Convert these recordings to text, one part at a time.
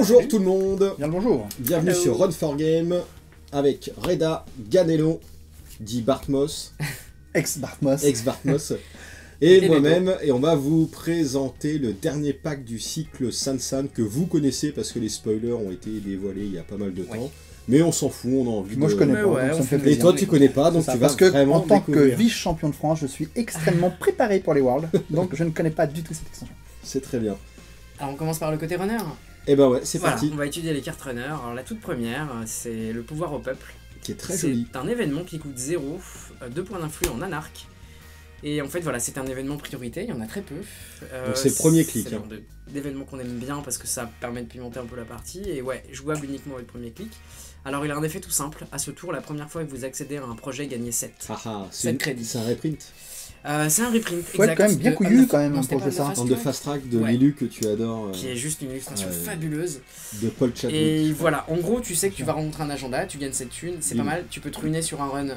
Bonjour tout le monde. Bien le bonjour. Bienvenue sur Run 4 Game avec Reda, Ganello, dit Bartmos, Ex-Bartmos. et moi-même, et on va vous présenter le dernier pack du cycle Sansan que vous connaissez parce que les spoilers ont été dévoilés il y a pas mal de temps. Mais on s'en fout, on a envie Moi je connais pas, donc ça me fait plaisir. Et toi tu connais pas, donc ça, tu vas parce que vraiment en tant que découvrir. vice-champion de France, je suis extrêmement préparé pour les Worlds, donc je ne connais pas du tout cette extension. C'est très bien. Alors on commence par le côté runner. Et bah ouais, c'est Voilà, parti. on va étudier les cartes runner. Alors la toute première, c'est le pouvoir au peuple. Qui est très joli. C'est un événement qui coûte 0, 2 points d'influx en anarque. Et en fait voilà, c'est un événement priorité, il y en a très peu. Donc c'est le premier clic. C'est d'événements qu'on aime bien parce que ça permet de pimenter un peu la partie. Et ouais, jouable uniquement avec le premier clic. Alors il a un effet tout simple, à ce tour, la première fois que vous accédez à un projet, gagnez 7. C'est 7 crédits. C'est un reprint. C'est un reprint, Faut être quand même bien couillu quand même pour jouer ça. De fast track de Lilu que tu adores. Qui est juste une illustration fabuleuse. De Paul Chadwick. Et voilà, en gros, tu sais que tu vas rencontrer un agenda, tu gagnes cette thune, c'est pas mal. Tu peux te ruiner sur un run,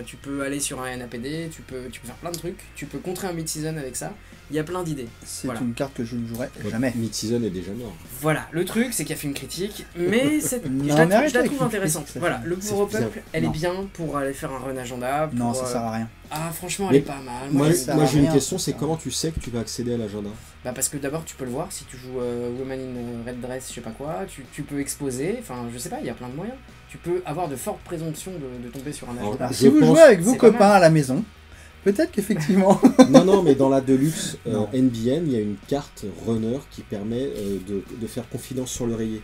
tu peux aller sur un NAPD, tu peux faire plein de trucs. Tu peux contrer un mid-season avec ça. Il y a plein d'idées. C'est une carte que je ne jouerai jamais. Mid-season est déjà mort. Voilà, le truc, c'est qu'il a fait une critique, mais je la trouve intéressante. Voilà, le pouvoir au peuple, elle est bien pour aller faire un run agenda. Non, ça sert à rien. Ah, franchement, elle est pas mal. Moi j'ai une question, c'est comment tu sais que tu vas accéder à l'agenda? Bah parce que d'abord tu peux le voir si tu joues Woman in Red Dress, je sais pas quoi, tu peux exposer, enfin je sais pas, il y a plein de moyens. Tu peux avoir de fortes présomptions de tomber sur un agenda. Alors, si vous jouez avec vos copains à la maison, peut-être qu'effectivement... non, mais dans la Deluxe NBN, il y a une carte runner qui permet de faire confidence sur le rayé.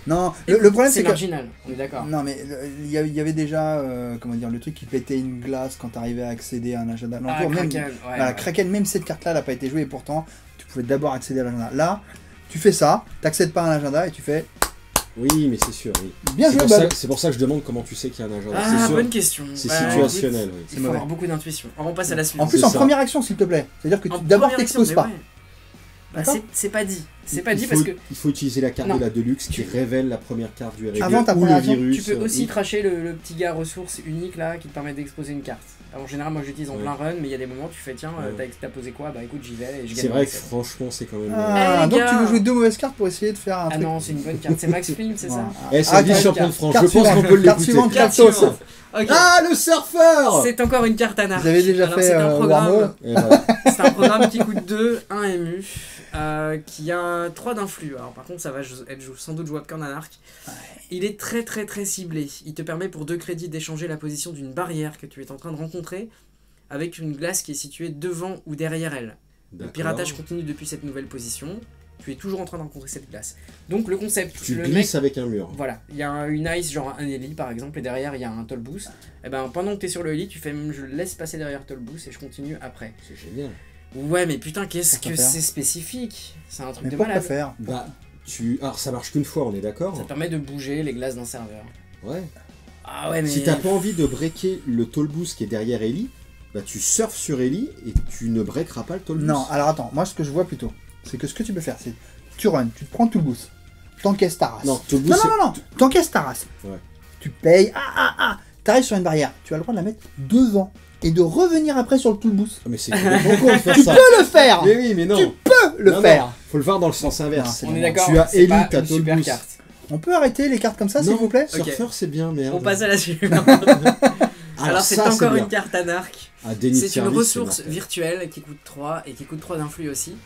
Non, le problème c'est que... marginal, on est d'accord. Non mais il y avait déjà comment dire, le truc qui pétait une glace quand t'arrivais à accéder à un agenda. Kraken, même cette carte là n'a pas été jouée et pourtant tu pouvais d'abord accéder à l'agenda. Là, tu fais ça, t'accèdes pas à un agenda et tu fais... Oui, mais c'est sûr, oui. Bien joué, c'est pour ça que je demande comment tu sais qu'il y a un agenda. Ah, bonne question. C'est situationnel, oui. Il faut avoir beaucoup d'intuition. On passe à la suite. En plus, en première action, s'il te plaît. C'est-à-dire que d'abord t'exposes pas. C'est pas dit. C'est pas dit parce que... Il faut utiliser la carte de la Deluxe qui révèle la première carte du RD avant ta ou le virus. Tu peux aussi tracher le petit gars ressource unique là qui te permet d'exposer une carte. Alors, en général, moi j'utilise en plein run, mais il y a des moments où tu fais tiens, t'as posé quoi? Bah écoute, j'y vais et je gagne. C'est vrai que franchement, c'est quand même. Donc tu veux jouer deux mauvaises cartes pour essayer de faire un truc. Ah non, c'est une bonne carte. C'est Max Flint, c'est ça? C'est le vice-champion de France. Je pense qu'on peut l'écouter. Ah, le surfeur! C'est encore une carte anarchique. Vous avez déjà fait un programme. C'est un programme qui coûte 2, 1 MU. Qui a 3 d'influx. Alors par contre ça va être sans doute jouable qu'en anarque. Il est très ciblé. Il te permet pour 2 crédits d'échanger la position d'une barrière que tu es en train de rencontrer avec une glace qui est située devant ou derrière elle. Le piratage continue depuis cette nouvelle position. Tu es toujours en train de rencontrer cette glace. Donc le concept... Tu glisses avec un mur. Voilà. Il y a une ice, genre un Ellie par exemple, et derrière il y a un toll boost. Et ben pendant que tu es sur le Ellie, tu fais je laisse passer derrière toll boost et je continue après. C'est génial. Ouais, mais putain, qu'est-ce que c'est spécifique? C'est un truc de malade. Faire Alors ça marche qu'une fois, on est d'accord? Ça permet de bouger les glaces d'un serveur. Ouais. Ah ouais, mais... Si t'as pas envie de breaker le toll boost qui est derrière Ellie, bah tu surfes sur Ellie et tu ne breakeras pas le toll boost. Non, alors attends, moi ce que je vois plutôt, c'est que ce que tu peux faire, c'est tu run, tu te prends tout le boost, t'encaisses ta race. Non, t'encaisses ta race. Ouais. Tu payes, t'arrives sur une barrière, tu as le droit de la mettre devant. Et de revenir après sur le tout boost. Mais c'est complètement con de faire ça. Tu peux le faire. Mais oui, mais non. Tu peux le faire. Faut le voir dans le sens inverse. On est d'accord. Tu as Ellie, t'as une super carte. On peut arrêter les cartes comme ça, s'il vous plaît? Surfeur, c'est bien, merde. On passe à la suivante. Alors c'est encore une carte anarque. C'est une ressource virtuelle qui coûte 3 et qui coûte 3 d'influx aussi.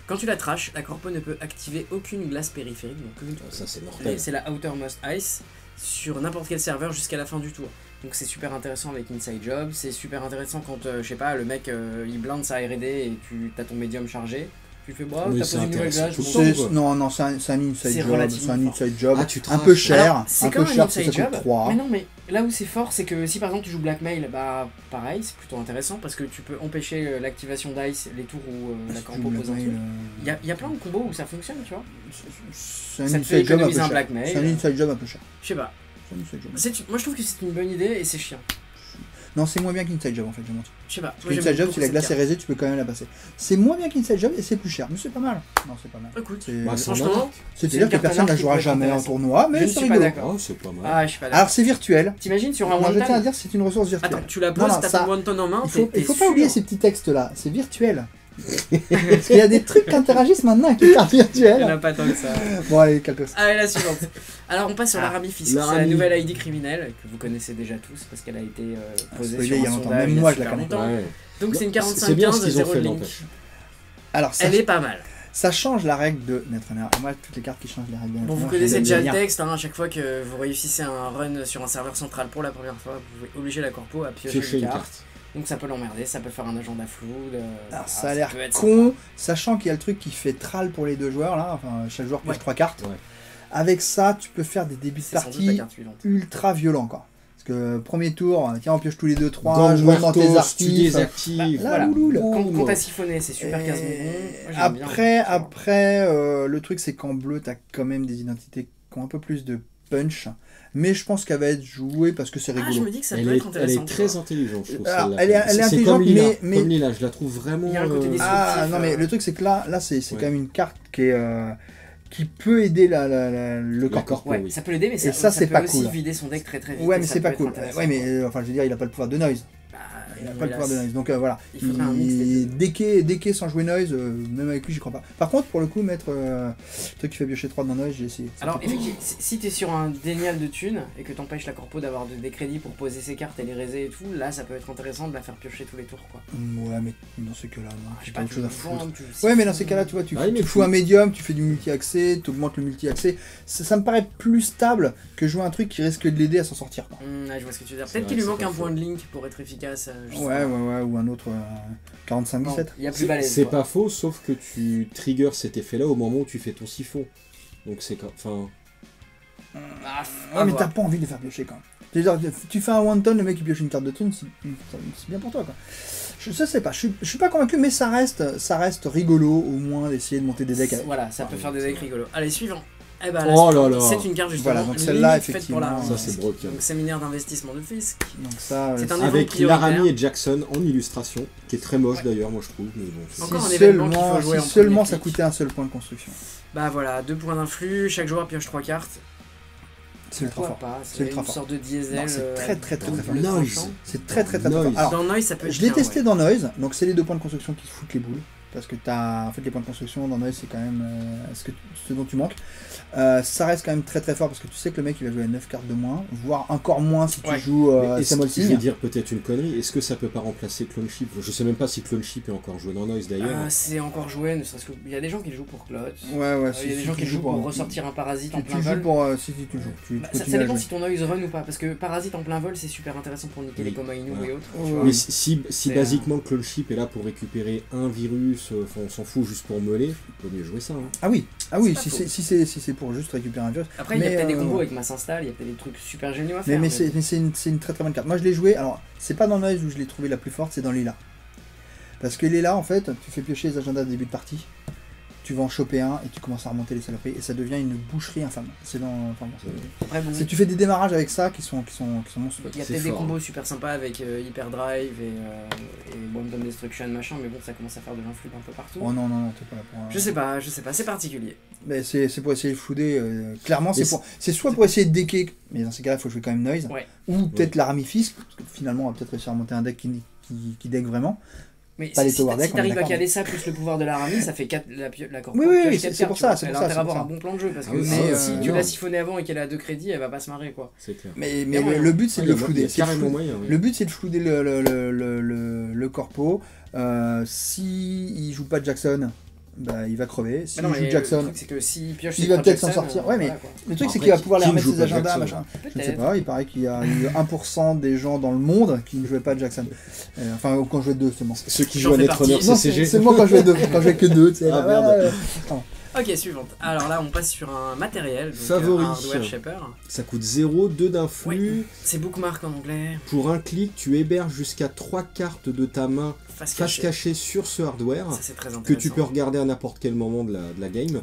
Quand tu la trash, la corpo ne peut activer aucune glace périphérique. Donc ça c'est mortel. C'est la Outermost Ice sur n'importe quel serveur jusqu'à la fin du tour. Donc c'est super intéressant avec Inside Job, c'est super intéressant quand, je sais pas, le mec il blinde sa R&D et tu as ton médium chargé. Tu fais t'as posé une nouvelle glace. Non, c'est un inside job, c'est un inside job un peu cher. C'est comme un inside job, mais non, mais là où c'est fort, c'est que si par exemple tu joues Blackmail, bah pareil, c'est plutôt intéressant parce que tu peux empêcher l'activation d'Ice les tours où la corpo pose un truc. Il y a plein de combos où ça fonctionne, tu vois. C'est un inside job un peu cher. C'est un inside job un peu cher. Je sais pas. Moi je trouve que c'est une bonne idée et c'est chiant. Non, c'est moins bien qu'Inside Job en fait, je montre. Je sais pas. Inside Job, si la glace est raisée, tu peux quand même la passer. C'est moins bien qu'Inside Job et c'est plus cher, mais c'est pas mal. Non, c'est pas mal. Écoute, franchement, c'est-à-dire que personne ne la jouera jamais en tournoi, mais c'est rigolo. C'est pas mal. Ah, je suis pas d'accord. Alors c'est virtuel. T'imagines sur un one-ton. one-ton. Je tiens à dire, c'est une ressource virtuelle. Attends, tu la poses, t'as ton one-ton en main. Il faut pas oublier ces petits textes là, c'est virtuel. Parce qu'il y a des trucs qui interagissent maintenant avec les cartes virtuelles. Il n'y en a pas tant que ça. Bon, allez, calme-toi. Allez, la suivante. Alors, on passe sur l'Aramie Fisk. C'est la nouvelle ID criminelle que vous connaissez déjà tous parce qu'elle a été posée sur un sondage. Même moi, je la connais. Donc, c'est une 45-15 de 0 de link. Alors, elle est pas mal. Ça change la règle de Netrunner. Moi, toutes les cartes qui changent les règles de Bon, vous connaissez déjà le texte. À chaque fois que vous réussissez un run sur un serveur central pour la première fois, vous pouvez obliger la corpo à piocher une carte. Donc ça peut l'emmerder, ça peut faire un agenda flou. Alors ça a l'air con, sachant qu'il y a le truc qui fait tral pour les deux joueurs là, enfin chaque joueur pioche 3 cartes. Ouais. Avec ça, tu peux faire des débuts de partie ultra violents quoi. Parce que premier tour, tiens on pioche tous les deux 3, je monte dans tes archives. Quand t'as siphonné, c'est super casse-bonbon. Après, le truc c'est qu'en bleu, t'as quand même des identités qui ont un peu plus de punch. Mais je pense qu'elle va être jouée parce que c'est rigolo. Je me dis que ça peut être intéressant. Elle est très intelligente, je trouve. Elle est intelligente, comme Lila, je la trouve vraiment... Il y a un côté destructif. Non, mais le truc, c'est que là c'est quand même une carte qui peut aider le corpo. Ouais, ça peut l'aider, mais ça c'est peut pas aussi cool. vider son deck très vite. Ouais, mais c'est pas cool. Ouais, mais enfin, je veux dire, il a pas le pouvoir de noise. Il n'a pas le pouvoir de noise, donc voilà. Decker sans jouer noise, même avec lui, j'y crois pas. Par contre, pour le coup, mettre le truc qui fait piocher 3 dans noise, j'ai essayé. Alors, effectivement, si t'es sur un dénial de thunes et que t'empêches la corpo d'avoir des crédits pour poser ses cartes et les raiser et tout, là, ça peut être intéressant de la faire piocher tous les tours, quoi. Ouais, mais dans ce cas-là, j'ai pas autre chose à foutre. Ouais, mais dans ces cas-là, tu vois, tu fous un médium, tu fais du multi-accès, tu augmentes le multi-accès. Ça me paraît plus stable que jouer un truc qui risque de l'aider à s'en sortir. Je vois ce que tu veux dire. Peut-être qu'il lui manque un point de link pour être efficace. Ouais, ou un autre 45-17. C'est pas faux, sauf que tu triggers cet effet-là au moment où tu fais ton siphon. Donc c'est enfin. Mais t'as pas envie de les faire piocher quand même. C'est-à-dire, tu fais un one-ton, le mec il pioche une carte de tune, c'est bien pour toi quoi. Je sais pas, je suis pas convaincu, mais ça reste rigolo au moins d'essayer de monter des decks. Voilà, ça peut faire des decks rigolos. Allez, suivant. Eh ben, oh là là. C'est une carte justement. Voilà, donc celle-là effectivement. Ça c'est broken. Donc séminaire d'investissement de Fisk. Donc ça, c'est un avec Laramie et Jackson en illustration, qui est très moche d'ailleurs, moi je trouve. Mais bon. Encore un événement qu'il faut jouer en seulement ça coûtait un seul point de construction. Bah voilà, 2 points d'influx, chaque joueur pioche 3 cartes. C'est ultra fort. C'est une sorte de diesel. C'est très fort. Noise. C'est très fort. Alors, dans Noise, ça peut être je l'ai testé dans Noise, donc c'est les 2 points de construction qui se foutent les boules. Parce que en fait les points de construction dans Noise c'est quand même ce dont tu manques. Ça reste quand même très fort parce que tu sais que le mec il va jouer à 9 cartes de moins, voire encore moins si tu joues Samuel Singh. Je vais dire peut-être une connerie, est-ce que ça peut pas remplacer Cloneship? Je sais même pas si Cloneship est encore joué dans Noise d'ailleurs. C'est encore joué, ne serait-ce que il y a des gens qui le jouent pour Clot. Ouais, il y a des gens qui le jouent pour ressortir un parasite en plein vol. Si tu joues. Ça dépend si ton Noise run ou pas, parce que parasite en plein vol c'est super intéressant pour niquer les Koma Inu et autres. Mais si basiquement Cloneship est là pour récupérer un virus, on s'en fout juste pour meuler, il vaut mieux jouer ça. Ah oui, si c'est pour juste récupérer un virus. Après, il y a peut-être des combos avec Mass Install, il y a peut-être des trucs super géniaux à faire. Mais c'est une très bonne carte. Moi je l'ai joué, alors c'est pas dans Noise où je l'ai trouvé la plus forte, c'est dans Lila. Parce que Lila, en fait, tu fais piocher les agendas de début de partie, tu vas en choper un et tu commences à remonter les saloperies et ça devient une boucherie infâme. C'est dans. Enfin, après, bon, tu fais des démarrages avec ça qui sont monstrueux. Il y a peut-être des combos super sympas avec Hyperdrive et Bomb Destruction machin, mais bon, ça commence à faire de l'influx un peu partout. Oh non, t'es pas là pour. Je sais pas, c'est particulier. Mais c'est pour essayer de flouder. Clairement, c'est soit pour essayer de decker, mais dans ces cas-là, il faut jouer quand même Noise, ou peut-être Laramie Fisk, parce que finalement, on va peut-être réussir à monter un deck qui deck vraiment. Mais si t'arrives à caler ça plus le pouvoir de l'Aramie, ça fait 4 la corpo. Oui, c'est pour ça. Elle a intérêt à avoir un bon plan de jeu parce que si tu l'as siphonné avant et qu'elle a 2 crédits, elle va pas se marrer quoi. C'est clair. Mais le but c'est de le flouder. Le but c'est de flouder le corpo. Si il joue pas Jackson, bah il va crever. Si il joue Jackson, le truc c'est que s'il pioche, il va peut-être s'en sortir. Ouais, mais le truc c'est qu'il va pouvoir les remettre ses agendas, machin. Je ne sais pas, il paraît qu'il y a eu 1% des gens dans le monde qui ne jouaient pas Jackson. Enfin, quand je jouais 2 seulement. Ceux qui jouent à Netrunner CCG. C'est moi quand je jouais 2, quand je jouais que 2, tu sais. Ah merde. Ok, suivante. Alors là, on passe sur un matériel, donc favori. Un hardware shaper. Ça coûte 0, 2 d'influx. Oui, c'est bookmark en anglais. Pour un clic, tu héberges jusqu'à 3 cartes de ta main face cachée sur ce hardware. Ça, c'est très intéressant. Que tu peux regarder à n'importe quel moment de la game.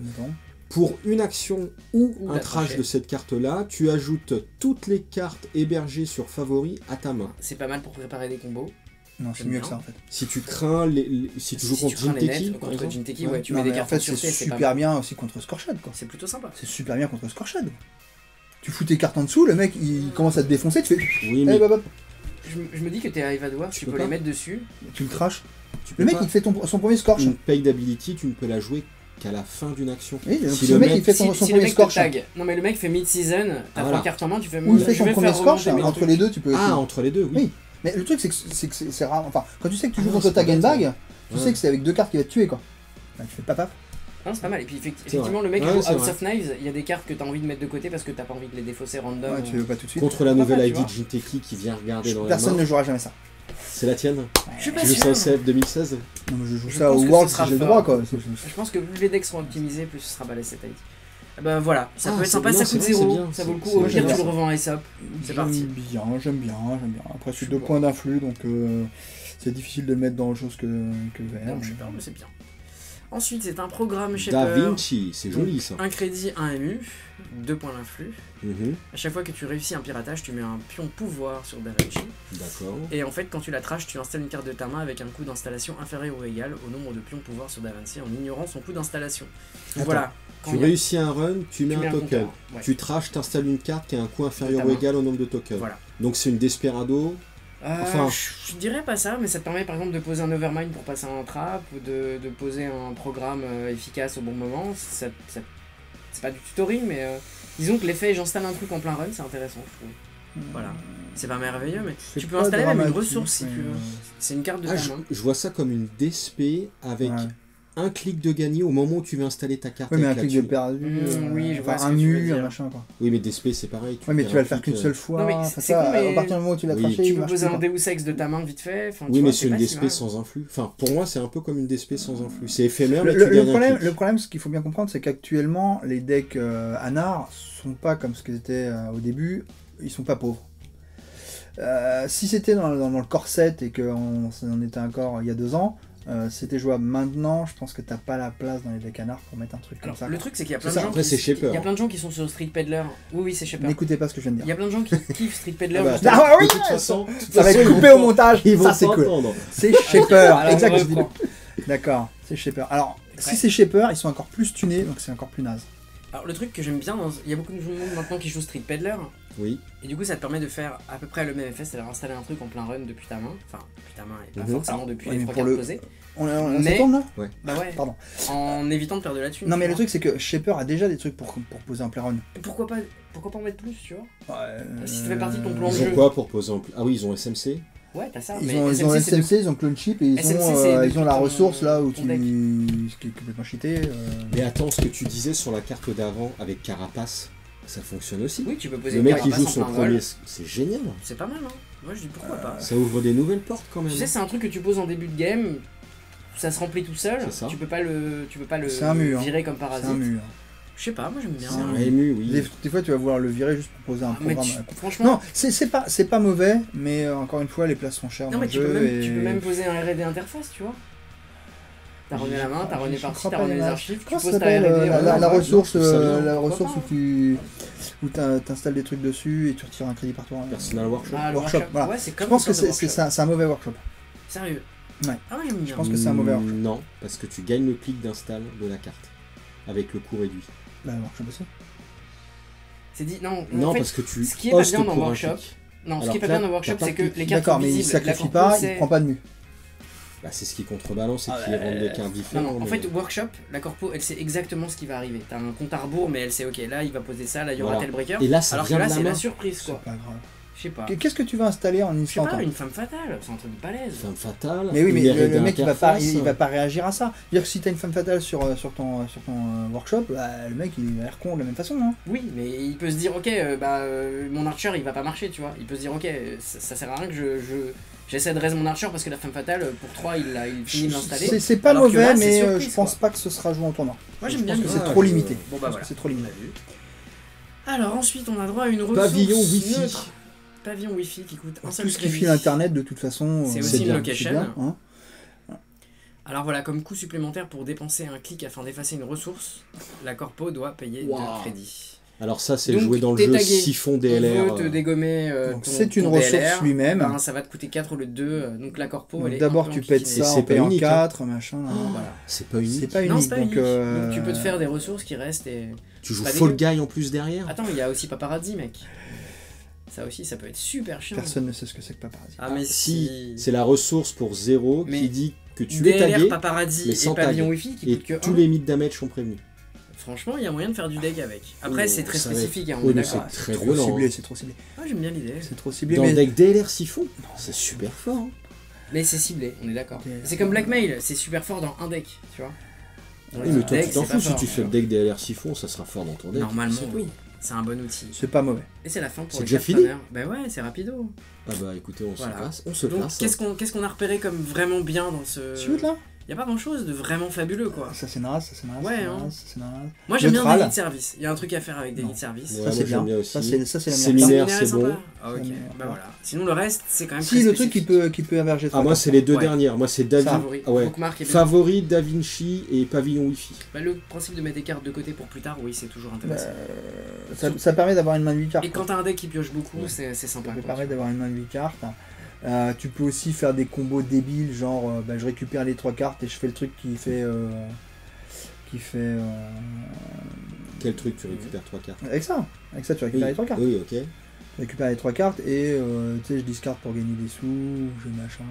Pour une action ou un trash de cette carte-là, tu ajoutes toutes les cartes hébergées sur favori à ta main. C'est pas mal pour préparer des combos. Non, c'est mieux que ça en fait. Si tu crains si tu joues contre Jinteki, tu mets des cartes en fait, c'est super bien aussi contre Scorchad quoi. C'est plutôt sympa. C'est super bien contre Scorchad. Tu fous tes cartes en dessous, le mec il commence à te défoncer, tu fais. Oui, mais je me dis que tes Ivadwar, tu peux les mettre dessus. Tu le craches. Le mec, il te fait son premier scorch. Une paid ability, tu ne peux la jouer qu'à la fin d'une action. Oui, si le mec il fait son premier scorch. Non, mais le mec fait mid-season, t'as 3 cartes en main, tu fais. Ou il fait son premier scorch, entre les deux, tu peux. Ah, entre les deux, oui. Mais le truc, c'est que c'est rare. Enfin, quand tu sais que tu joues contre Tag and Bag, tu sais que c'est avec 2 cartes qu'il va te tuer, quoi. Bah, tu fais paf. Non, c'est pas mal. Et puis effectivement, le mec joue House of Knives, il y a des cartes que t'as envie de mettre de côté parce que t'as pas envie de les défausser random. Ouais, tu veux pas tout de suite. Contre la nouvelle ID Jinteki qui vient regarder dans la main. Personne ne jouera jamais ça. C'est la tienne? Je suis pas sûr. Tu joues ça en CF 2016? Non, mais je joue ça au World si j'ai le droit, quoi. Je pense que plus les decks seront optimisés, plus ce sera balai cette ID. Bah voilà, ça peut être sympa, ça coûte 0, ça vaut le coup. Au pire, tu le revends à Aesop. C'est parti. J'aime bien. Après, c'est 2 points d'influx, donc c'est difficile de le mettre dans autre chose que vert. Non, je sais pas, mais c'est bien. Ensuite, c'est un programme Shaper. Da Vinci, c'est joli ça. Un crédit, un MU, 2 points d'influx. À chaque fois que tu réussis un piratage, tu mets un pion pouvoir sur Da Vinci. D'accord. Et en fait, quand tu la trashes, tu installes une carte de ta main avec un coût d'installation inférieur ou égal au nombre de pions pouvoir sur Da Vinci en ignorant son coût d'installation. Voilà. Tu réussis un run, tu mets un token. Tu trashes, t'installes une carte qui a un coût inférieur ou égal au nombre de tokens. Voilà. Donc c'est une Desperado. Enfin, je dirais pas ça, mais ça te permet par exemple de poser un Overmind pour passer un trap ou de poser un programme efficace au bon moment. C'est pas du tutoriel, mais disons que l'effet j'installe un truc en plein run, c'est intéressant, je trouve. Voilà. C'est pas merveilleux, mais tu peux installer même une ressource si tu veux. C'est une carte de ta main. Je vois ça comme une DSP avec un clic de gagner au moment où tu veux installer ta carte. Oui, mais un clic de perdu, oui, je vois un nu, un machin quoi. Oui, mais DSP c'est pareil. Oui, mais tu vas le faire qu'une seule fois. Non, mais ça, à partir du moment où tu l'as traché, tu peux poser un Deus Ex de ta main vite fait. Oui, mais c'est une DSP sans influx. Enfin, pour moi, c'est un peu comme une DSP sans influx. C'est éphémère. Le problème, ce qu'il faut bien comprendre, c'est qu'actuellement, les decks Anar sont pas comme ce qu'ils étaient au début. Ils sont pas pauvres. Si c'était dans le corset et qu'on en était encore il y a 2 ans, c'était jouable. Maintenant, je pense que t'as pas la place dans les decks Anar pour mettre un truc comme ça. Le truc, c'est qu'il y a plein de gens. Il y a plein de gens qui sont sur Street Peddler. Oui, c'est Shaper. N'écoutez pas ce que je viens de dire. Il y a plein de gens qui kiffent Street Peddler. De toute façon, ça va être coupé au montage. Ça, c'est cool. C'est Shaper. Exactement. D'accord, c'est Shaper. Alors, si c'est Shaper, ils sont encore plus tunés, donc c'est encore plus naze. Alors, le truc que j'aime bien, il y a beaucoup de monde maintenant qui jouent Street Peddler. Oui. Et du coup, ça te permet de faire à peu près le même effet, c'est-à-dire installer un truc en plein run depuis ta main. Enfin, depuis ta main et pas forcément depuis les 3 cartes posées. On s'attend là ? Ouais. Bah ouais. Pardon. En évitant de perdre de la thune. Non, mais le truc, c'est que Shaper a déjà des trucs pour poser en plein run. Pourquoi pas en mettre plus, tu vois si ça fait partie de ton plan de jeu. Ils ont quoi pour poser en plus ? Ah oui, ils ont SMC. Ouais, t'as ça. Ils ont SMC, ils ont Clone Chip et ils ont la ressource là où ce qui est complètement cheaté. Mais attends, ce que tu disais sur la carte d'avant avec Carapace, ça fonctionne aussi. Oui, tu peux poser le mec qui joue son premier, c'est génial. C'est pas mal, hein. Moi je dis pourquoi pas. Ça ouvre des nouvelles portes quand même. Tu sais, c'est un truc que tu poses en début de game, ça se remplit tout seul. Tu peux pas le virer comme parasite. C'est un mur. Je sais pas, moi j'aime bien. C'est un MU, oui. Des fois tu vas vouloir le virer juste pour poser un programme. Franchement. Non, c'est pas mauvais, mais encore une fois les places sont chères. Non, mais tu peux même poser un R&D interface, tu vois. T'as rené la main, t'as rené par-ci, t'as rené les archives, tu poses ta R&D. La ressource où t'installes des trucs dessus et tu retires un crédit par toi. Personal Workshop. Workshop, voilà. Ouais, c'est comme je pense que c'est un mauvais workshop. Sérieux? Ouais. Ah ouais, j'aime bien. Je pense que c'est un mauvais workshop. Non, parce que tu gagnes le clic d'install de la carte avec le coût réduit. Bah, workshop aussi. C'est dit, non, non, en fait, parce que tu ce qui est pas bien dans Workshop, ce qui est pas bien dans Workshop, c'est que les cartes d'accord, mais il sacrifie pas, il prend pas de mu. Bah, c'est ce qui contrebalance et qui rend des cartes différentes. Non, en fait, Workshop, la corpo, elle sait exactement ce qui va arriver. T'as un compte à rebours, mais elle sait, ok, là, il va poser ça, là, il y aura tel breaker. Et là, ça alors que là, c'est la surprise, quoi. C'est pas grave. Je sais pas. Qu'est-ce que tu vas installer en instant? Je sais pas, temps? une femme fatale, c'est un truc de balèze. Femme fatale. Mais oui, mais le mec il va pas réagir à ça. C'est-à-dire que si t'as une femme fatale sur ton workshop, bah, le mec il a l'air con de la même façon. Hein. Oui, mais il peut se dire ok, mon archer il va pas marcher, tu vois. Il peut se dire ok, ça sert à rien que j'essaie de raise mon archer parce que la femme fatale pour 3 il finit de l'installer. C'est pas mauvais, là, mais je pense pas que ce sera joué en tournoi. Moi j'aime bien. C'est trop limité. Bon bah voilà. C'est trop limité. Alors ensuite on a droit à une ressource pavillon wifi. Neutre. Pavillon Wi-Fi qui coûte un seul tout ce qui file internet de toute façon. C'est aussi une location. Bien, hein. Alors voilà, comme coût supplémentaire pour dépenser un clic afin d'effacer une ressource, la corpo doit payer 2 crédits. Alors ça c'est joué dans le jeu siphon DLR. On veut te dégommer c'est une ressource lui-même. Ben, ça va te coûter 4 au lieu de 2, donc la corpo elle est d'abord tu pètes ça en payant 4, machin. Voilà. C'est pas unique. C'est pas unique. Donc tu peux te faire des ressources qui restent et... Tu joues Fall Guy en plus derrière. Attends, il y a aussi Paparazzi mec. Ça aussi, ça peut être super chiant. Personne ne sait ce que c'est que Paparazzi. Ah mais si, c'est la ressource pour 0 qui dit que tu es tagué, paparazzi mais sans et pavillon tag. wifi qui Et coûtent que tous 1. les mid-damage sont prévenus. Franchement, il y a moyen de faire du deck avec. Après, c'est très ça va spécifique, hein, Oui, on est mais d'accord. c'est très trop violent. ciblé, hein. c'est trop ciblé. Ah, j'aime bien l'idée. C'est trop ciblé. Dans mais... le deck DLR Siphon, c'est super fort. Hein. Mais c'est ciblé, on est d'accord. Ok. C'est comme Blackmail, c'est super fort dans un deck, tu vois. Dans Oui, les mais autres toi, tu decks, t'en c'est fous. pas Si fort, tu fais le vois. deck DLR Siphon, ça sera fort dans ton deck. Normalement, C'est tout. oui. C'est un bon outil. C'est pas mauvais. Et c'est la fin pour C'est les déjà 4 fini runners. Bah ouais, c'est rapido. Ah bah écoutez, on Voilà. se classe. On se Donc, classe. qu'est-ce qu'on a repéré comme vraiment bien dans ce. Tu veux là Y a pas grand chose de vraiment fabuleux, quoi. Ça c'est naze, ça c'est naze. Ouais, c'est hein. naze, c'est naze. Moi j'aime bien Neutral. Daily Service. Y a un truc à faire avec Daily Non. Service. Ouais, Ça moi, c'est j'aime bien. bien aussi. Ça c'est la Séminaire, meilleure. Séminaire c'est est sympa. bon. Ah, ok. Séminaire, Bah ouais. voilà. Sinon le reste, c'est quand même Si très le truc spécifique. qui peut héberger Ah, 3 moi, c'est les deux Ouais. dernières. Moi, c'est Davi... Favori. ah, ouais. Bookmark et Favori, Da Vinci et Pavillon Wi-Fi. Bah, le principe de mettre des cartes de côté pour plus tard, oui, c'est toujours intéressant. ça permet d'avoir une main de 8 cartes. Et quand t'as un deck qui pioche beaucoup, Ouais. c'est sympa. Ça quoi. permet d'avoir une main de 8 cartes. Tu peux aussi faire des combos débiles, genre je récupère les 3 cartes et je fais le truc qui fait. Quel truc tu récupères 3 cartes? Avec ça tu récupères les 3 cartes. Oui, ok. Tu récupères les 3 cartes et tu sais, je discarte pour gagner des sous, je machin.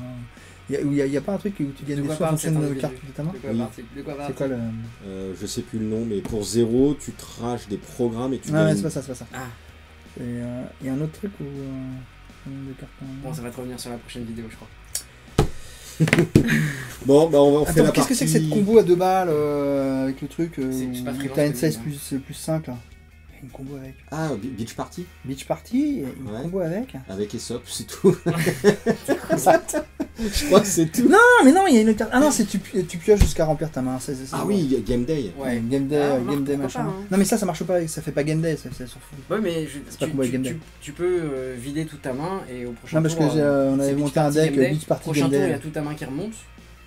Il y a pas un truc où tu gagnes De des quoi sous en parle fonction cette de carte idée de ta main? De quoi Oui. parle-t-il De quoi C'est quoi parle-t-il le. Je sais plus le nom, mais pour 0, tu traches des programmes et tu Non, mais gagnes. c'est pas ça, c'est pas ça. Ah, Il y a un autre truc où. De cartes en- bon, ça va te revenir sur la prochaine vidéo, je crois. Bon, bah on fait Attends, la qu'est-ce que c'est que cette combo à 2 balles avec le truc C'est pas où freelance, t'as une je te 16 dis, plus 5 là? Il y a une combo avec. Ah, Beach Party Beach Party, une Ouais. combo avec. avec Aesop, c'est tout. Je crois que c'est tout. Non, mais non, il y a une carte. Ah non, c'est tu pioches jusqu'à remplir ta main. C'est Ah oui, Game Day. Ouais. Game Day, Ah, Game Day pourquoi machin. pas, hein. Non, mais ça marche pas, ça fait pas Game Day, ça s'en fout. Ouais, mais pas combo avec Game Day. tu peux vider toute ta main et au prochain Non, parce tour. que on c'est avait Beach monté un Party, deck Game Day. Beach Party Prochain Game tour, il y Day. a toute ta main qui remonte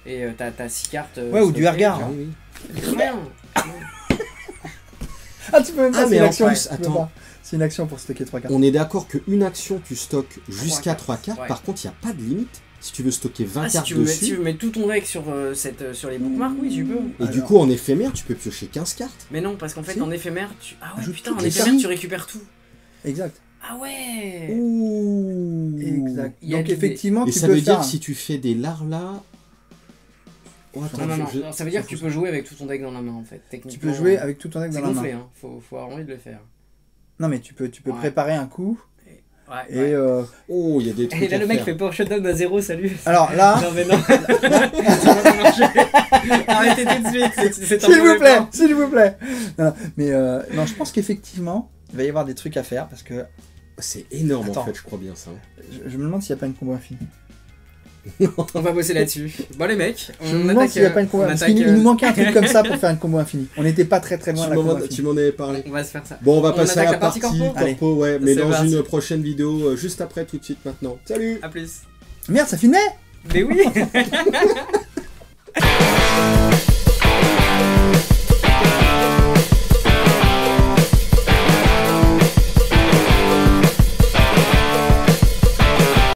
et t'as 6 cartes. Ouais, ou du stockées, regard. tu Ah vois. oui. C'est rien. Ah, tu peux même pas, Ah, c'est mais une en action. plus, tu peux attends. pas. C'est une action pour stocker 3 cartes. On est d'accord qu'une action, tu stockes jusqu'à 3 cartes, cartes. ouais. Par contre, il n'y a pas de limite. Si tu veux stocker 20 Ah, si cartes tu veux, dessus. si tu veux mettre tout ton deck sur, sur les bookmarks, oui, tu peux. Et du Alors. coup, en éphémère, tu peux piocher 15 cartes. Mais non, parce qu'en fait, Si. en éphémère, Ah ouais, Ajoute putain, toutes en les éphémère, cartes. tu récupères tout. Exact. Ah ouais. Ouh. Exact. Il y a Donc de l'idée. effectivement, Et tu ça peux veut dire faire. que si tu fais des larlas. Oh, attends, Non, je- non, ça veut dire que tu peux jouer avec tout ton deck dans la main, en fait, Tu techniquement. peux jouer avec tout ton deck C'est dans la gonflé, main. hein. Faut avoir envie de le faire. Non, mais tu peux Ouais. préparer un coup Ouais. et. ouais. Oh, il y a des trucs. Et là, à le mec faire. fait power shutdown à 0, salut. Alors là, Non, mais non. Ça va pas marcher. Arrêtez tout de suite. C'est un s'il vous mauvais plaît, plan. s'il vous plaît. Non, mais non, je pense qu'effectivement, il va y avoir des trucs à faire parce que C'est énorme Attends. en fait, je crois bien ça. je me demande s'il n'y a pas une combo infinie. On va bosser là-dessus. Bon, les mecs, Je me on demande attaque. s'il n'y a pas une combo on infinie. attaque, Il nous manquait un truc comme ça pour faire une combo infinie. On n'était pas très loin de la combo Tu infinie. m'en avais parlé. On va se faire ça. Bon, on va On passer à attaque la la partie partie corpo Allez. ouais, mais C'est dans parti. une prochaine vidéo, juste après, tout de suite maintenant. Salut! A plus. Merde, ça filmait. Mais oui.